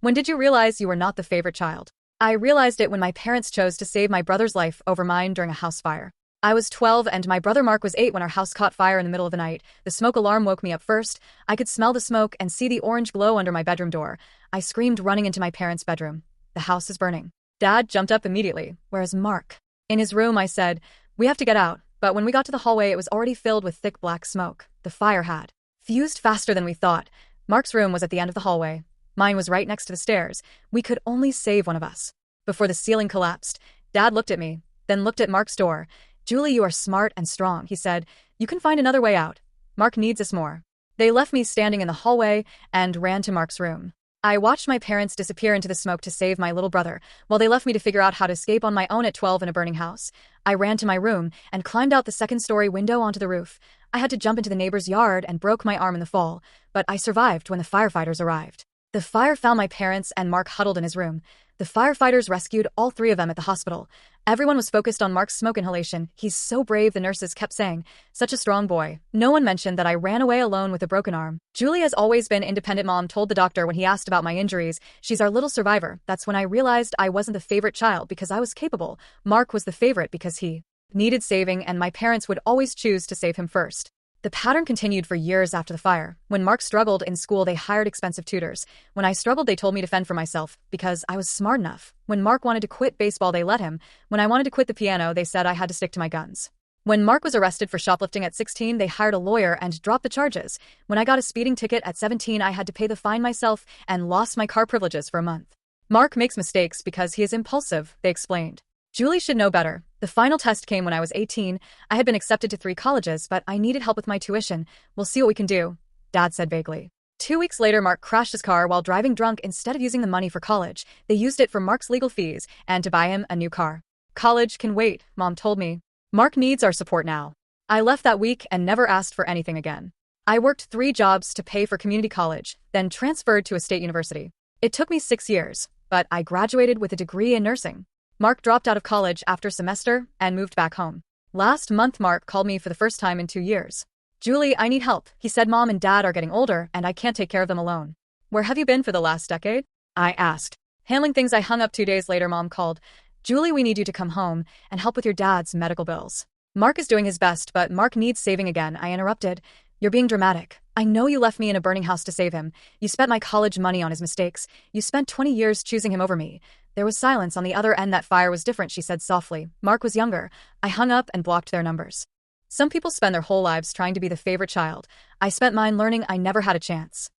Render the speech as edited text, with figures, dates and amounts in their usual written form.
When did you realize you were not the favorite child? I realized it when my parents chose to save my brother's life over mine during a house fire. I was 12 and my brother Mark was 8 when our house caught fire in the middle of the night. The smoke alarm woke me up first. I could smell the smoke and see the orange glow under my bedroom door. I screamed, running into my parents' bedroom. The house is burning. Dad jumped up immediately. Where's Mark? In his room, I said, we have to get out. But when we got to the hallway, it was already filled with thick black smoke. The fire had fused faster than we thought. Mark's room was at the end of the hallway. Mine was right next to the stairs. We could only save one of us. Before the ceiling collapsed, Dad looked at me, then looked at Mark's door. Julie, you are smart and strong, he said. You can find another way out. Mark needs us more. They left me standing in the hallway and ran to Mark's room. I watched my parents disappear into the smoke to save my little brother, while they left me to figure out how to escape on my own at 12 in a burning house. I ran to my room and climbed out the second-story window onto the roof. I had to jump into the neighbor's yard and broke my arm in the fall, but I survived when the firefighters arrived. The fire found my parents and Mark huddled in his room. The firefighters rescued all 3 of them at the hospital. Everyone was focused on Mark's smoke inhalation. He's so brave, the nurses kept saying. Such a strong boy. No one mentioned that I ran away alone with a broken arm. Julie has always been independent, Mom told the doctor when he asked about my injuries. She's our little survivor. That's when I realized I wasn't the favorite child because I was capable. Mark was the favorite because he needed saving, and my parents would always choose to save him first. The pattern continued for years after the fire. When Mark struggled in school, they hired expensive tutors. When I struggled, they told me to fend for myself because I was smart enough. When Mark wanted to quit baseball, they let him. When I wanted to quit the piano, they said I had to stick to my guns. When Mark was arrested for shoplifting at 16, they hired a lawyer and dropped the charges. When I got a speeding ticket at 17, I had to pay the fine myself and lost my car privileges for a month. Mark makes mistakes because he is impulsive, they explained. Julie should know better. The final test came when I was 18. I had been accepted to 3 colleges, but I needed help with my tuition. We'll see what we can do, Dad said vaguely. 2 weeks later, Mark crashed his car while driving drunk. Instead of using the money for college, they used it for Mark's legal fees and to buy him a new car. College can wait, Mom told me. Mark needs our support now. I left that week and never asked for anything again. I worked 3 jobs to pay for community college, then transferred to a state university. It took me 6 years, but I graduated with a degree in nursing. Mark dropped out of college after a semester and moved back home. Last month, Mark called me for the first time in 2 years. Julie, I need help. He said Mom and Dad are getting older and I can't take care of them alone. Where have you been for the last decade? I asked. Handling things. I hung up. 2 days later, Mom called. Julie, we need you to come home and help with your dad's medical bills. Mark is doing his best, but Mark needs saving again. I interrupted. You're being dramatic. I know you left me in a burning house to save him. You spent my college money on his mistakes. You spent 20 years choosing him over me. There was silence on the other end. That fire was different, she said softly. Mark was younger. I hung up and blocked their numbers. Some people spend their whole lives trying to be the favorite child. I spent mine learning I never had a chance.